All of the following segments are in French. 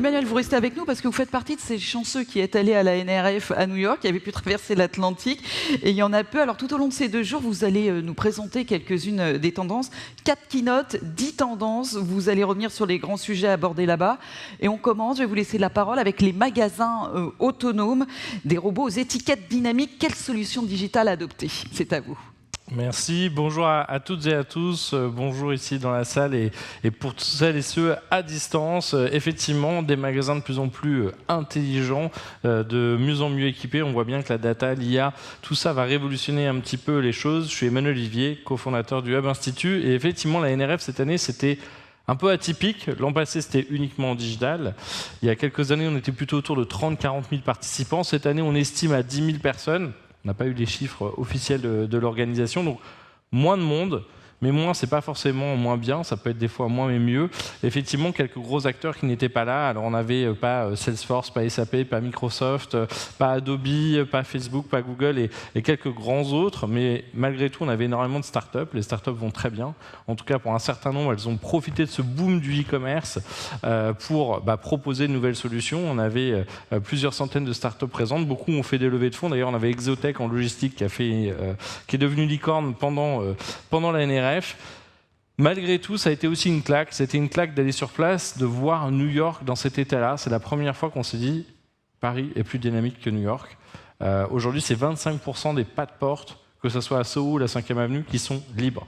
Emmanuel, vous restez avec nous parce que vous faites partie de ces chanceux qui est allé à la NRF à New York, qui avaient pu traverser l'Atlantique. Et il y en a peu. Alors tout au long de ces 2 jours, vous allez nous présenter quelques-unes des tendances. 4 keynotes, 10 tendances. Vous allez revenir sur les grands sujets abordés là-bas. Et on commence, je vais vous laisser la parole, avec les magasins autonomes, des robots aux étiquettes dynamiques. Quelle solution digitale adopter? C'est à vous. Merci, bonjour à toutes et à tous, bonjour ici dans la salle et pour toutes celles et ceux à distance, effectivement des magasins de plus en plus intelligents, de mieux en mieux équipés, on voit bien que la data, l'IA, tout ça va révolutionner un petit peu les choses. Je suis Emmanuel Olivier, cofondateur du Hub Institute et effectivement la NRF cette année c'était un peu atypique, l'an passé c'était uniquement en digital, il y a quelques années on était plutôt autour de 30-40 000 participants, cette année on estime à 10 000 personnes. On n'a pas eu les chiffres officiels de l'organisation, donc moins de monde, mais moins, c'est pas forcément moins bien, ça peut être des fois moins mais mieux. Effectivement, quelques gros acteurs qui n'étaient pas là, alors on n'avait pas Salesforce, pas SAP, pas Microsoft, pas Adobe, pas Facebook, pas Google et quelques grands autres, mais malgré tout, on avait énormément de startups. Les startups vont très bien. En tout cas, pour un certain nombre, elles ont profité de ce boom du e-commerce pour proposer de nouvelles solutions. On avait plusieurs centaines de startups présentes. Beaucoup ont fait des levées de fonds. D'ailleurs, on avait Exotech en logistique qui est devenu licorne pendant la NRF. Malgré tout, ça a été aussi une claque. C'était une claque d'aller sur place, de voir New York dans cet état-là. C'est la première fois qu'on s'est dit Paris est plus dynamique que New York. Aujourd'hui, c'est 25% des pas de porte, que ce soit à Soho ou la 5e avenue, qui sont libres.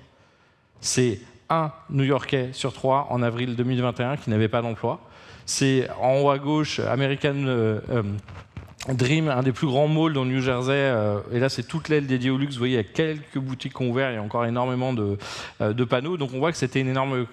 C'est un New-Yorkais sur 3 en avril 2021 qui n'avait pas d'emploi. C'est en haut à gauche, American Dream, un des plus grands malls dans le New Jersey, et là c'est toute l'aile dédiée au luxe, vous voyez il y a quelques boutiques qui ont ouvert, il y a encore énormément de panneaux, donc on voit que c'était une énorme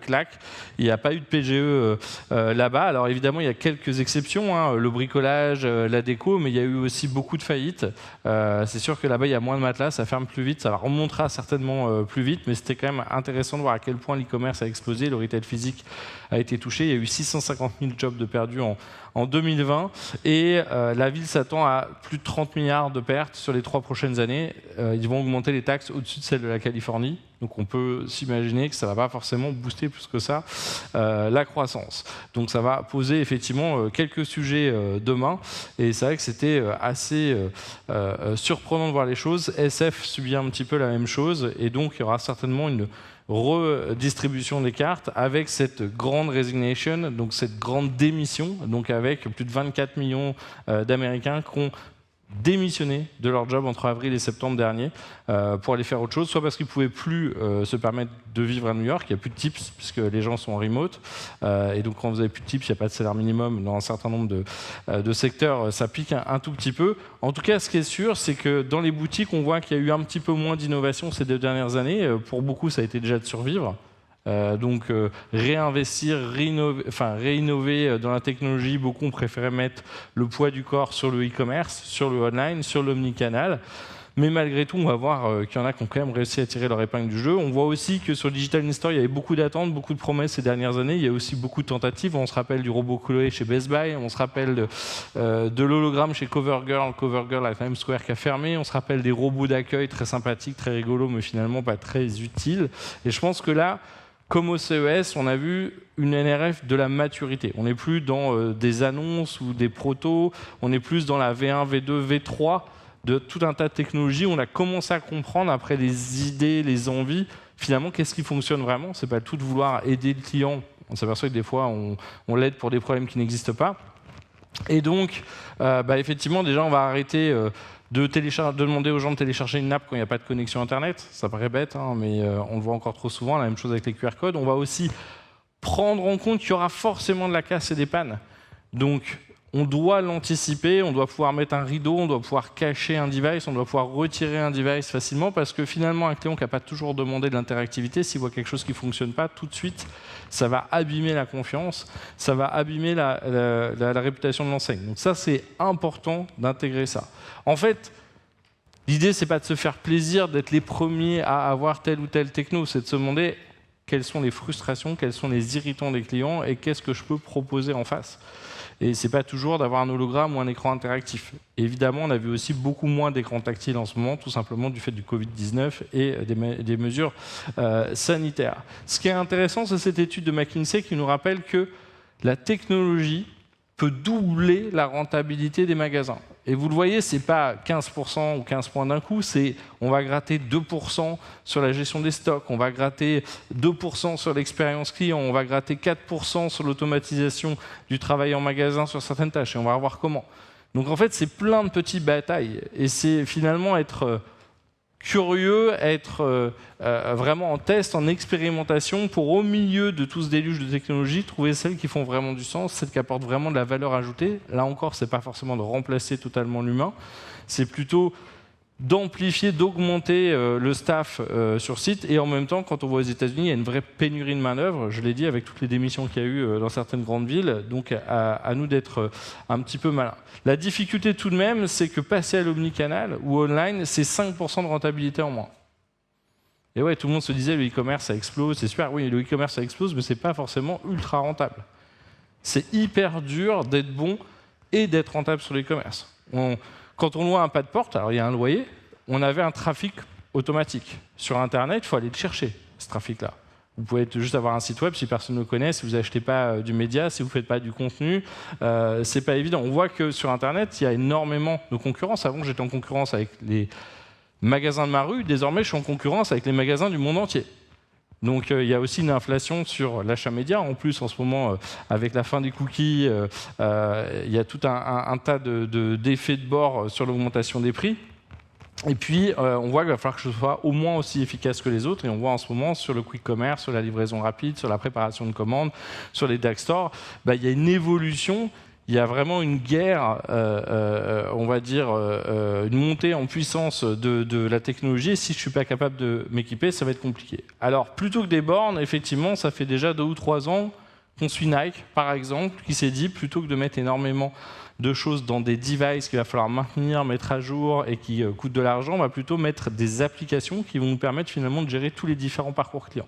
claque, il n'y a pas eu de PGE là-bas, alors évidemment il y a quelques exceptions, hein, le bricolage, la déco, mais il y a eu aussi beaucoup de faillites, c'est sûr que là-bas il y a moins de matelas, ça ferme plus vite, ça remontera certainement plus vite, mais c'était quand même intéressant de voir à quel point l'e-commerce a explosé, le retail physique a été touché, il y a eu 650 000 jobs de perdus en 2020, et la ville s'attend à plus de 30 milliards de pertes sur les 3 prochaines années. Ils vont augmenter les taxes au-dessus de celles de la Californie. Donc on peut s'imaginer que ça ne va pas forcément booster plus que ça la croissance. Donc ça va poser effectivement quelques sujets demain. Et c'est vrai que c'était assez surprenant de voir les choses. SF subit un petit peu la même chose. Et donc il y aura certainement une redistribution des cartes avec cette grande resignation, donc cette grande démission, donc avec plus de 24 millions d'Américains qui ont démissionné de leur job entre avril et septembre dernier pour aller faire autre chose, soit parce qu'ils ne pouvaient plus se permettre de vivre à New York, il n'y a plus de tips puisque les gens sont en remote, et donc quand vous n'avez plus de tips, il n'y a pas de salaire minimum dans un certain nombre de secteurs, ça pique un tout petit peu. En tout cas, ce qui est sûr, c'est que dans les boutiques, on voit qu'il y a eu un petit peu moins d'innovation ces 2 dernières années. Pour beaucoup, ça a été déjà de survivre. Donc réinvestir, réinnover dans la technologie, beaucoup ont préféré mettre le poids du corps sur le e-commerce, sur le online, sur l'omnicanal. Mais malgré tout, on va voir qu'il y en a qui ont quand même réussi à tirer leur épingle du jeu. On voit aussi que sur le Digital In-Store, il y avait beaucoup d'attentes, beaucoup de promesses ces dernières années. Il y a aussi beaucoup de tentatives. On se rappelle du robot Chloé chez Best Buy. On se rappelle de l'hologramme chez CoverGirl. CoverGirl à Times Square qui a fermé. On se rappelle des robots d'accueil très sympathiques, très rigolos, mais finalement pas très utiles. Et je pense que là, comme au CES, on a vu une NRF de la maturité. On n'est plus dans des annonces ou des protos, on est plus dans la V1, V2, V3 de tout un tas de technologies. On a commencé à comprendre, après les idées, les envies, finalement, qu'est-ce qui fonctionne vraiment. C'est pas tout de vouloir aider le client. On s'aperçoit que des fois, on l'aide pour des problèmes qui n'existent pas. Et donc, effectivement, déjà, on va arrêter de demander aux gens de télécharger une app quand il n'y a pas de connexion Internet. Ça paraît bête, hein, mais on le voit encore trop souvent. La même chose avec les QR codes. On va aussi prendre en compte qu'il y aura forcément de la casse et des pannes. Donc, on doit l'anticiper, on doit pouvoir mettre un rideau, on doit pouvoir cacher un device, on doit pouvoir retirer un device facilement, parce que finalement, un client qui n'a pas toujours demandé de l'interactivité, s'il voit quelque chose qui ne fonctionne pas, tout de suite, ça va abîmer la confiance, ça va abîmer la réputation de l'enseigne. Donc ça, c'est important d'intégrer ça. En fait, l'idée, c'est pas de se faire plaisir, d'être les premiers à avoir telle ou telle techno, c'est de se demander quelles sont les frustrations, quels sont les irritants des clients et qu'est-ce que je peux proposer en face. Et ce n'est pas toujours d'avoir un hologramme ou un écran interactif. Et évidemment, on a vu aussi beaucoup moins d'écrans tactiles en ce moment, tout simplement du fait du Covid-19 et des mesures sanitaires. Ce qui est intéressant, c'est cette étude de McKinsey qui nous rappelle que la technologie peut doubler la rentabilité des magasins. Et vous le voyez, ce n'est pas 15% ou 15 points d'un coup, c'est on va gratter 2% sur la gestion des stocks, on va gratter 2% sur l'expérience client, on va gratter 4% sur l'automatisation du travail en magasin sur certaines tâches, et on va voir comment. Donc en fait, c'est plein de petites batailles, et c'est finalement être curieux, être vraiment en test, en expérimentation, pour au milieu de tout ce déluge de technologies, trouver celles qui font vraiment du sens, celles qui apportent vraiment de la valeur ajoutée. Là encore, ce n'est pas forcément de remplacer totalement l'humain, c'est plutôt d'amplifier, d'augmenter le staff sur site. Et en même temps, quand on voit aux États-Unis, il y a une vraie pénurie de main-d'œuvre, je l'ai dit, avec toutes les démissions qu'il y a eu dans certaines grandes villes. Donc à nous d'être un petit peu malins. La difficulté tout de même, c'est que passer à l'omnicanal ou online, c'est 5% de rentabilité en moins. Et ouais, tout le monde se disait le e-commerce ça explose, c'est super, oui, le e-commerce ça explose, mais c'est pas forcément ultra rentable. C'est hyper dur d'être bon et d'être rentable sur l'e-commerce. Quand on loue un pas de porte, alors il y a un loyer, on avait un trafic automatique. Sur Internet, il faut aller le chercher, ce trafic-là. Vous pouvez juste avoir un site web si personne ne le connaît, si vous n'achetez pas du média, si vous ne faites pas du contenu, c'est pas évident. On voit que sur Internet, il y a énormément de concurrence. Avant, j'étais en concurrence avec les magasins de ma rue, désormais, je suis en concurrence avec les magasins du monde entier. Donc il y a aussi une inflation sur l'achat média. En plus, en ce moment, avec la fin des cookies, il y a tout un tas d'effets de bord sur l'augmentation des prix. Et puis, on voit qu'il va falloir que je sois au moins aussi efficace que les autres. Et on voit en ce moment sur le quick commerce, sur la livraison rapide, sur la préparation de commandes, sur les dark stores, il y a une évolution. Il y a vraiment une guerre, on va dire, une montée en puissance de la technologie. Et si je ne suis pas capable de m'équiper, ça va être compliqué. Alors, plutôt que des bornes, effectivement, ça fait déjà 2 ou 3 ans qu'on suit Nike, par exemple, qui s'est dit, plutôt que de mettre énormément de choses dans des devices qu'il va falloir maintenir, mettre à jour et qui coûtent de l'argent, on va plutôt mettre des applications qui vont nous permettre finalement de gérer tous les différents parcours clients.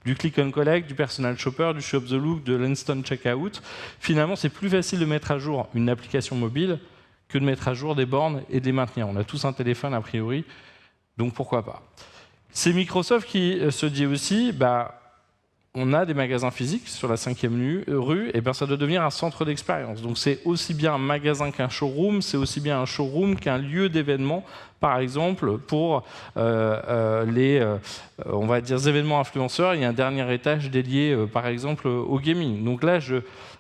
Du click and collect, du personal shopper, du shop the look, de l'instant checkout. Finalement, c'est plus facile de mettre à jour une application mobile que de mettre à jour des bornes et de les maintenir. On a tous un téléphone a priori, donc pourquoi pas. C'est Microsoft qui se dit aussi, on a des magasins physiques sur la 5e rue, et ça doit devenir un centre d'expérience. Donc c'est aussi bien un magasin qu'un showroom, c'est aussi bien un showroom qu'un lieu d'événement, par exemple, pour les on va dire, événements influenceurs. Il y a un dernier étage dédié, par exemple, au gaming. Donc là,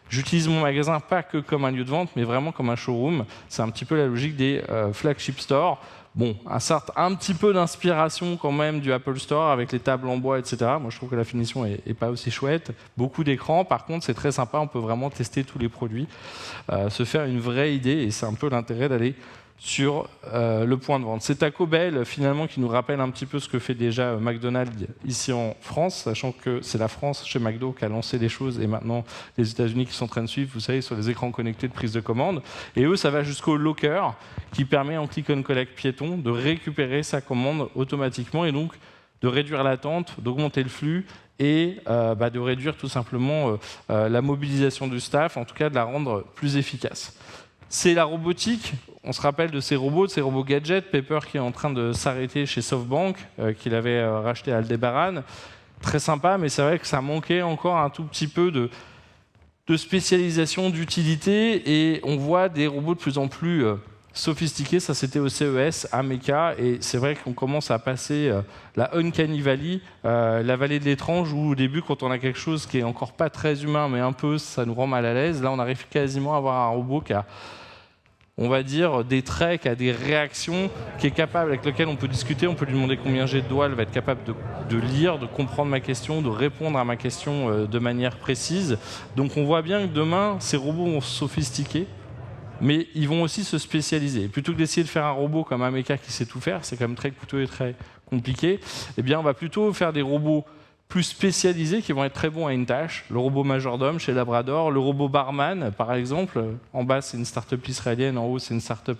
j'utilise mon magasin pas que comme un lieu de vente, mais vraiment comme un showroom. C'est un petit peu la logique des flagship stores. Bon, un petit peu d'inspiration quand même du Apple Store avec les tables en bois, etc. Moi, je trouve que la finition est pas aussi chouette. Beaucoup d'écrans, par contre, c'est très sympa. On peut vraiment tester tous les produits, se faire une vraie idée, et c'est un peu l'intérêt d'aller sur le point de vente. C'est Taco Bell, finalement, qui nous rappelle un petit peu ce que fait déjà McDonald's ici en France, sachant que c'est la France, chez McDo, qui a lancé les choses, et maintenant les États-Unis qui sont en train de suivre, vous savez, sur les écrans connectés de prise de commande. Et eux, ça va jusqu'au locker, qui permet en click and collect piéton de récupérer sa commande automatiquement, et donc de réduire l'attente, d'augmenter le flux, et de réduire tout simplement la mobilisation du staff, en tout cas de la rendre plus efficace. C'est la robotique. On se rappelle de ces robots gadgets. Pepper qui est en train de s'arrêter chez SoftBank, qu'il avait racheté à Aldebaran. Très sympa, mais c'est vrai que ça manquait encore un tout petit peu de spécialisation, d'utilité. Et on voit des robots de plus en plus sophistiqués. Ça, c'était au CES à Mecca. Et c'est vrai qu'on commence à passer la Uncanny Valley, la vallée de l'étrange, où au début, quand on a quelque chose qui est encore pas très humain, mais un peu, ça nous rend mal à l'aise. Là, on arrive quasiment à avoir un robot qui a, on va dire, des traits, qui a des réactions, qui est capable, avec lequel on peut discuter, on peut lui demander combien j'ai de doigts, elle va être capable de lire, de comprendre ma question, de répondre à ma question de manière précise. Donc on voit bien que demain, ces robots vont se sophistiquer, mais ils vont aussi se spécialiser. Plutôt que d'essayer de faire un robot comme un méca qui sait tout faire, c'est quand même très coûteux et très compliqué, eh bien on va plutôt faire des robots plus spécialisés qui vont être très bons à une tâche. Le robot majordome chez Labrador, le robot barman par exemple. En bas c'est une start-up israélienne, en haut c'est une start-up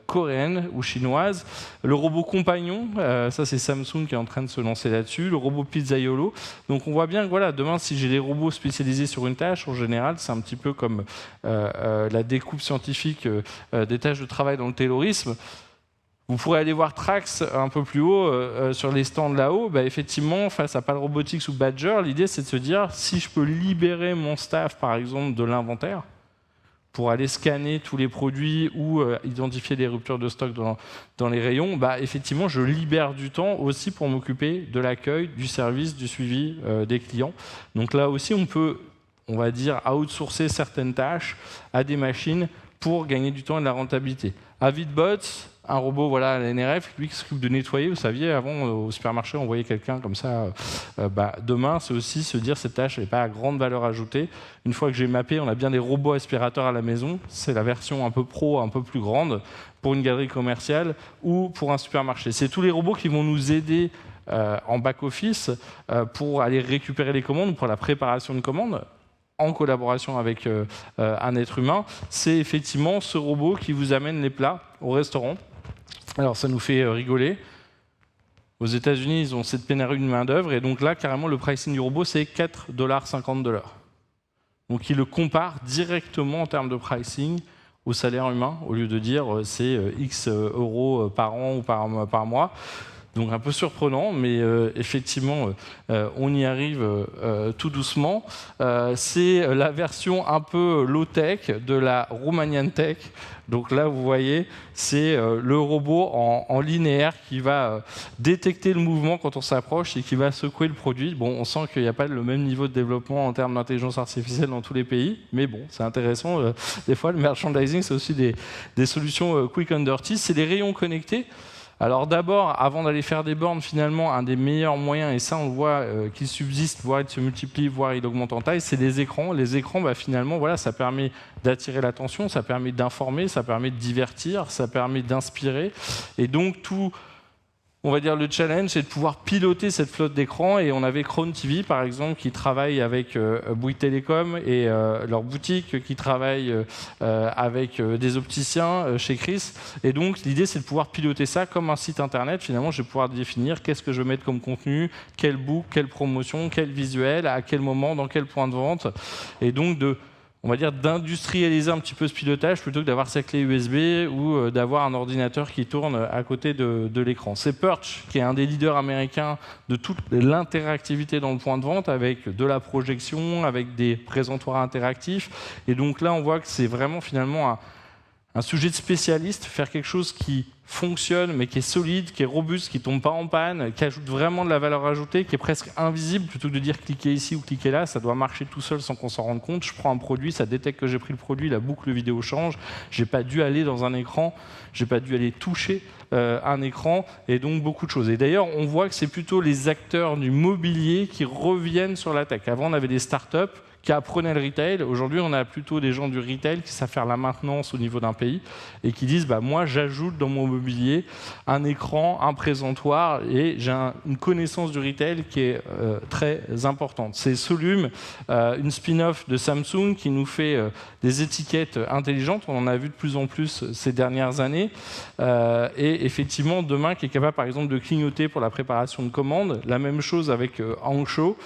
coréenne ou chinoise. Le robot compagnon, ça c'est Samsung qui est en train de se lancer là-dessus. Le robot pizzaiolo. Donc on voit bien que voilà, demain si j'ai des robots spécialisés sur une tâche, en général c'est un petit peu comme la découpe scientifique des tâches de travail dans le taylorisme. Vous pourrez aller voir Trax un peu plus haut, sur les stands là-haut. Bah, effectivement, face à Pal Robotics ou Badger, l'idée c'est de se dire, si je peux libérer mon staff, par exemple, de l'inventaire, pour aller scanner tous les produits ou identifier des ruptures de stock dans les rayons, bah, effectivement, je libère du temps aussi pour m'occuper de l'accueil, du service, du suivi des clients. Donc là aussi, on peut, on va dire, outsourcer certaines tâches à des machines pour gagner du temps et de la rentabilité. Avidbots, un robot voilà, à la NRF, lui qui s'occupe de nettoyer. Vous saviez, avant, au supermarché, on voyait quelqu'un comme ça. Demain, c'est aussi se dire cette tâche n'est pas à grande valeur ajoutée. Une fois que j'ai mappé, on a bien des robots aspirateurs à la maison. C'est la version un peu pro, un peu plus grande, pour une galerie commerciale ou pour un supermarché. C'est tous les robots qui vont nous aider en back-office pour aller récupérer les commandes, pour la préparation de commandes, en collaboration avec un être humain. C'est effectivement ce robot qui vous amène les plats au restaurant. Alors ça nous fait rigoler. Aux États-Unis, ils ont cette pénurie de main-d'œuvre, et donc là, carrément, le pricing du robot, c'est $4,50 $. Donc il le compare directement en termes de pricing au salaire humain, au lieu de dire c'est X euros par an ou par mois. Donc un peu surprenant, mais effectivement, on y arrive tout doucement. C'est la version un peu low-tech de la Romanian Tech. Donc là, vous voyez, c'est le robot en linéaire qui va détecter le mouvement quand on s'approche et qui va secouer le produit. Bon, on sent qu'il n'y a pas le même niveau de développement en termes d'intelligence artificielle dans tous les pays, mais bon, c'est intéressant. Des fois, le merchandising, c'est aussi des solutions quick and dirty. C'est des rayons connectés. Alors d'abord, avant d'aller faire des bornes, finalement, un des meilleurs moyens, et ça on le voit qu'il subsiste, voire il se multiplie, voire il augmente en taille, c'est les écrans. Les écrans, bah, finalement, voilà, ça permet d'attirer l'attention, ça permet d'informer, ça permet de divertir, ça permet d'inspirer. Et donc tout, on va dire, le challenge, c'est de pouvoir piloter cette flotte d'écrans. Et on avait Crown TV, par exemple, qui travaille avec Bouygues Télécom et leur boutique, qui travaille avec des opticiens chez Chris. Et donc, l'idée, c'est de pouvoir piloter ça comme un site internet. Finalement, je vais pouvoir définir qu'est-ce que je veux mettre comme contenu, quel book, quelle promotion, quel visuel, à quel moment, dans quel point de vente. Et donc, on va dire d'industrialiser un petit peu ce pilotage plutôt que d'avoir sa clé USB ou d'avoir un ordinateur qui tourne à côté de l'écran. C'est Perch, qui est un des leaders américains de toute l'interactivité dans le point de vente, avec de la projection, avec des présentoirs interactifs. Et donc là, on voit que c'est vraiment finalement un sujet de spécialiste, faire quelque chose qui fonctionne, mais qui est solide, qui est robuste, qui ne tombe pas en panne, qui ajoute vraiment de la valeur ajoutée, qui est presque invisible, plutôt que de dire cliquez ici ou cliquez là, ça doit marcher tout seul sans qu'on s'en rende compte. Je prends un produit, ça détecte que j'ai pris le produit, la boucle vidéo change, j'ai pas dû aller dans un écran, j'ai pas dû aller toucher un écran, et donc beaucoup de choses. Et d'ailleurs, on voit que c'est plutôt les acteurs du mobilier qui reviennent sur la tech. Avant, on avait des startups qui apprenaient le retail. Aujourd'hui, on a plutôt des gens du retail qui savent faire la maintenance au niveau d'un pays et qui disent moi, j'ajoute dans mon mobilier un écran, un présentoir, et j'ai une connaissance du retail qui est très importante. C'est Solume, une spin-off de Samsung qui nous fait des étiquettes intelligentes. On en a vu de plus en plus ces dernières années. Et effectivement, demain, qui est capable, par exemple, de clignoter pour la préparation de commandes. La même chose avec Hangsho.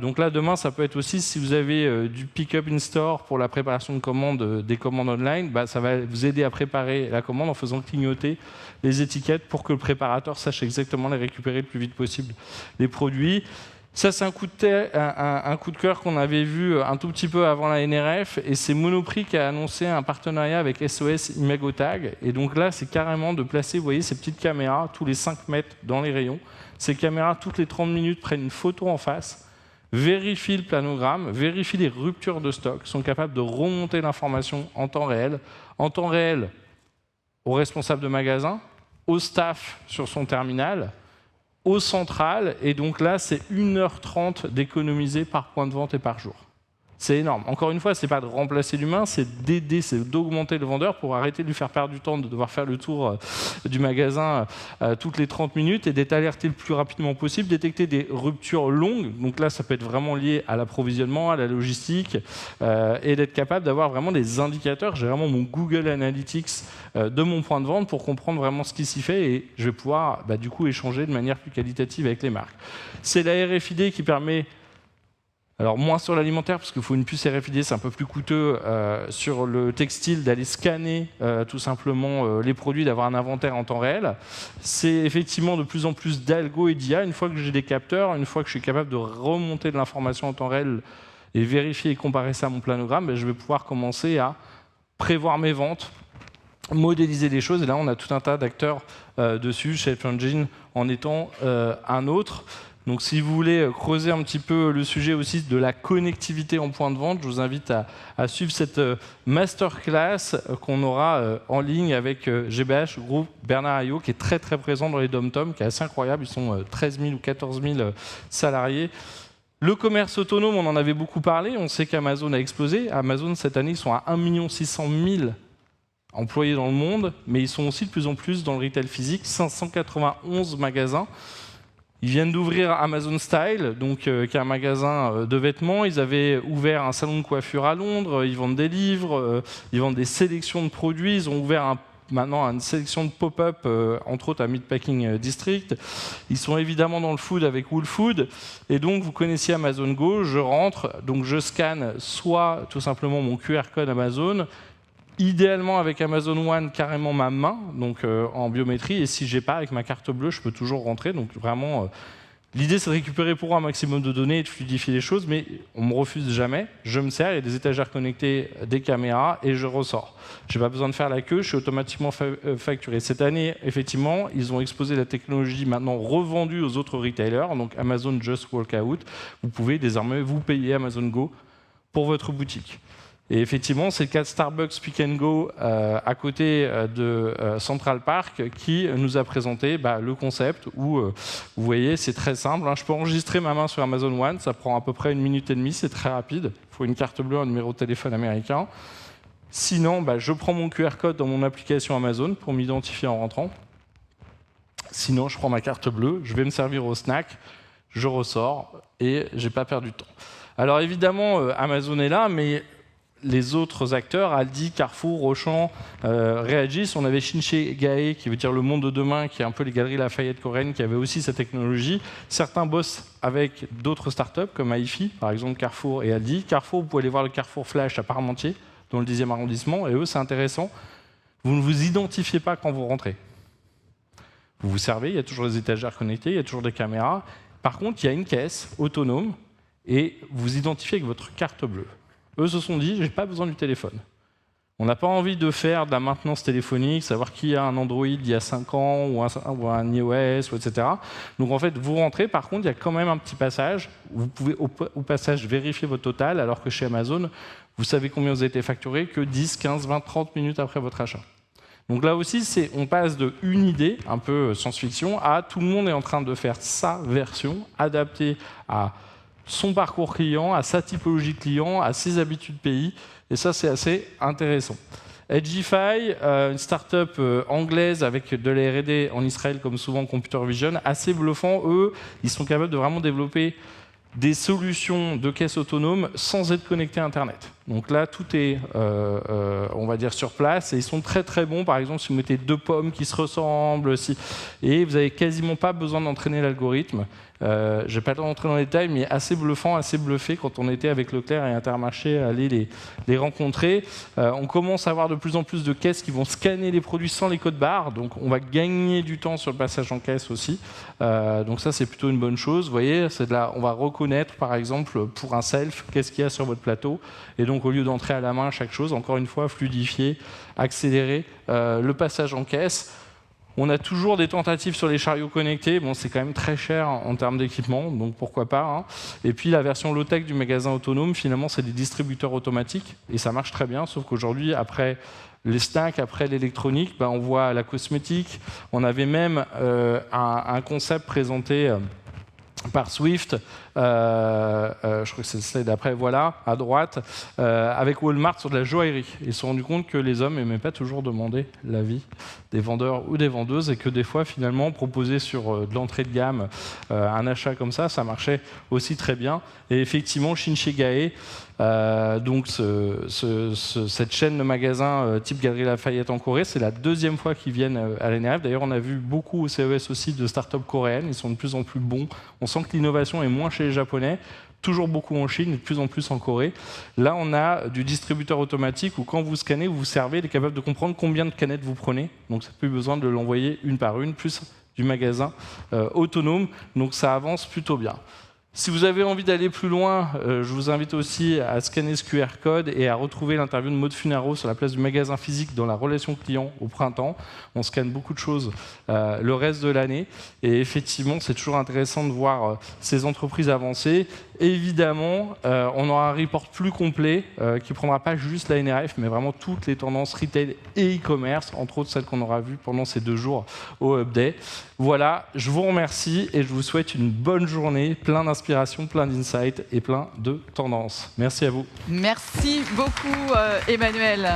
Donc là, demain, ça peut être aussi, si vous avez du pick-up in-store pour la préparation de commandes, des commandes online, ça va vous aider à préparer la commande en faisant clignoter les étiquettes pour que le préparateur sache exactement les récupérer le plus vite possible, les produits. Ça, c'est un coup de cœur qu'on avait vu un tout petit peu avant la NRF, et c'est Monoprix qui a annoncé un partenariat avec SOS Imagotag. Et donc là, c'est carrément de placer, vous voyez, ces petites caméras tous les 5 mètres dans les rayons. Ces caméras, toutes les 30 minutes, prennent une photo en face, vérifient le planogramme, vérifient les ruptures de stock, sont capables de remonter l'information en temps réel au responsable de magasin, au staff sur son terminal, au central, et donc là, c'est 1h30 d'économiser par point de vente et par jour. C'est énorme. Encore une fois, ce n'est pas de remplacer l'humain, c'est d'aider, c'est d'augmenter le vendeur pour arrêter de lui faire perdre du temps, de devoir faire le tour du magasin toutes les 30 minutes et d'être alerté le plus rapidement possible, détecter des ruptures longues. Donc là, ça peut être vraiment lié à l'approvisionnement, à la logistique, et d'être capable d'avoir vraiment des indicateurs. J'ai vraiment mon Google Analytics de mon point de vente pour comprendre vraiment ce qui s'y fait, et je vais pouvoir du coup échanger de manière plus qualitative avec les marques. C'est la RFID qui permet Alors moins sur l'alimentaire, parce qu'il faut une puce RFID, c'est un peu plus coûteux. Sur le textile, d'aller scanner tout simplement les produits, d'avoir un inventaire en temps réel. C'est effectivement de plus en plus d'algo et d'IA. Une fois que j'ai des capteurs, une fois que je suis capable de remonter de l'information en temps réel et vérifier et comparer ça à mon planogramme, je vais pouvoir commencer à prévoir mes ventes, modéliser les choses. Et là, on a tout un tas d'acteurs dessus, Shape Engine en étant un autre. Donc si vous voulez creuser un petit peu le sujet aussi de la connectivité en point de vente, je vous invite à suivre cette masterclass qu'on aura en ligne avec GBH, groupe Bernard Ayot, qui est très très présent dans les dom-tom, qui est assez incroyable. Ils sont 13 000 ou 14 000 salariés. Le commerce autonome, on en avait beaucoup parlé. On sait qu'Amazon a explosé. Amazon, cette année, ils sont à 1 600 000 employés dans le monde, mais ils sont aussi de plus en plus dans le retail physique, 591 magasins. Ils viennent d'ouvrir Amazon Style, donc, qui est un magasin de vêtements. Ils avaient ouvert un salon de coiffure à Londres. Ils vendent des livres, ils vendent des sélections de produits. Ils ont ouvert maintenant une sélection de pop-up, entre autres à Meatpacking District. Ils sont évidemment dans le food avec Wool Food. Et donc, vous connaissiez Amazon Go. Je rentre, donc je scanne soit tout simplement mon QR code Amazon, idéalement avec Amazon One, carrément ma main, donc en biométrie, et si j'ai pas, avec ma carte bleue, je peux toujours rentrer. Donc vraiment, l'idée c'est de récupérer pour un maximum de données et de fluidifier les choses, mais on me refuse jamais. Je me sers, il y a des étagères connectées, des caméras, et je ressors. J'ai pas besoin de faire la queue, je suis automatiquement facturé. Cette année, effectivement, ils ont exposé la technologie maintenant revendue aux autres retailers, donc Amazon Just Walk Out. Vous pouvez désormais vous payer Amazon Go pour votre boutique. Et effectivement, c'est le cas de Starbucks Pick and Go à côté de Central Park qui nous a présenté le concept où, vous voyez, c'est très simple. Je peux enregistrer ma main sur Amazon One, ça prend à peu près 1 minute et demie, c'est très rapide. Il faut une carte bleue, un numéro de téléphone américain. Sinon, je prends mon QR code dans mon application Amazon pour m'identifier en rentrant. Sinon, je prends ma carte bleue, je vais me servir au snack, je ressors et j'ai pas perdu de temps. Alors évidemment, Amazon est là, mais les autres acteurs, Aldi, Carrefour, Auchan, réagissent. On avait Shinsegae, qui veut dire le monde de demain, qui est un peu les galeries Lafayette coréennes, qui avait aussi cette technologie. Certains bossent avec d'autres startups, comme Aifi, par exemple Carrefour et Aldi. Carrefour, vous pouvez aller voir le Carrefour Flash à Parmentier, dans le 10e arrondissement, et eux, c'est intéressant. Vous ne vous identifiez pas quand vous rentrez. Vous vous servez, il y a toujours des étagères connectées, il y a toujours des caméras. Par contre, il y a une caisse autonome, et vous identifiez avec votre carte bleue. Eux se sont dit, j'ai pas besoin du téléphone. On n'a pas envie de faire de la maintenance téléphonique, savoir qui a un Android il y a 5 ans, ou un iOS, etc. Donc en fait, vous rentrez, par contre, il y a quand même un petit passage, où vous pouvez au passage vérifier votre total, alors que chez Amazon, vous savez combien vous avez été facturé que 10, 15, 20, 30 minutes après votre achat. Donc là aussi, on passe de une idée, un peu science-fiction, à tout le monde est en train de faire sa version, adaptée à son parcours client, à sa typologie client, à ses habitudes pays. Et ça, c'est assez intéressant. Edgify, une start-up anglaise avec de la R&D en Israël, comme souvent Computer Vision, assez bluffant. Eux, ils sont capables de vraiment développer des solutions de caisse autonome sans être connectés à Internet. Donc là, tout est, on va dire, sur place. Et ils sont très très bons. Par exemple, si vous mettez 2 pommes qui se ressemblent, et vous n'avez quasiment pas besoin d'entraîner l'algorithme. Je n'ai pas le temps d'entrer dans les détails, mais assez bluffant, assez bluffé quand on était avec Leclerc et Intermarché à aller les rencontrer. On commence à avoir de plus en plus de caisses qui vont scanner les produits sans les codes barres, donc on va gagner du temps sur le passage en caisse aussi. Donc ça, c'est plutôt une bonne chose. Vous voyez, on va reconnaître, par exemple, pour un self, qu'est-ce qu'il y a sur votre plateau. Et donc, au lieu d'entrer à la main chaque chose, encore une fois, fluidifier, accélérer le passage en caisse. On a toujours des tentatives sur les chariots connectés. Bon, c'est quand même très cher en termes d'équipement, donc pourquoi pas. Et puis la version low-tech du magasin autonome, finalement, c'est des distributeurs automatiques. Et ça marche très bien, sauf qu'aujourd'hui, après les snacks, après l'électronique, on voit la cosmétique. On avait même un concept présenté par Swift, je crois que c'est le slide d'après, voilà, à droite, avec Walmart sur de la joaillerie. Ils se sont rendus compte que les hommes n'aimaient pas toujours demander l'avis des vendeurs ou des vendeuses et que des fois, finalement, proposer sur de l'entrée de gamme un achat comme ça marchait aussi très bien. Et effectivement, Shinsegae, donc cette chaîne de magasins type Galerie Lafayette en Corée, c'est la 2e fois qu'ils viennent à l'NRF. D'ailleurs, on a vu beaucoup au CES aussi de startups coréennes. Ils sont de plus en plus bons. On sent que l'innovation est moins chez les Japonais. toujours beaucoup en Chine et de plus en plus en Corée. Là, on a du distributeur automatique où quand vous scannez, vous servez, il est capable de comprendre combien de canettes vous prenez. Donc, ça n'a plus besoin de l'envoyer une par une, plus du magasin autonome. Donc, ça avance plutôt bien. Si vous avez envie d'aller plus loin, je vous invite aussi à scanner ce QR code et à retrouver l'interview de Maud Funaro sur la place du magasin physique dans la relation client au printemps. On scanne beaucoup de choses le reste de l'année. Et effectivement, c'est toujours intéressant de voir ces entreprises avancer. Évidemment, on aura un report plus complet qui ne prendra pas juste la NRF, mais vraiment toutes les tendances retail et e-commerce, entre autres celles qu'on aura vues pendant ces 2 jours au Hub Day. Voilà, je vous remercie et je vous souhaite une bonne journée, plein d'inspiration, plein d'insights et plein de tendances. Merci à vous. Merci beaucoup, Emmanuel.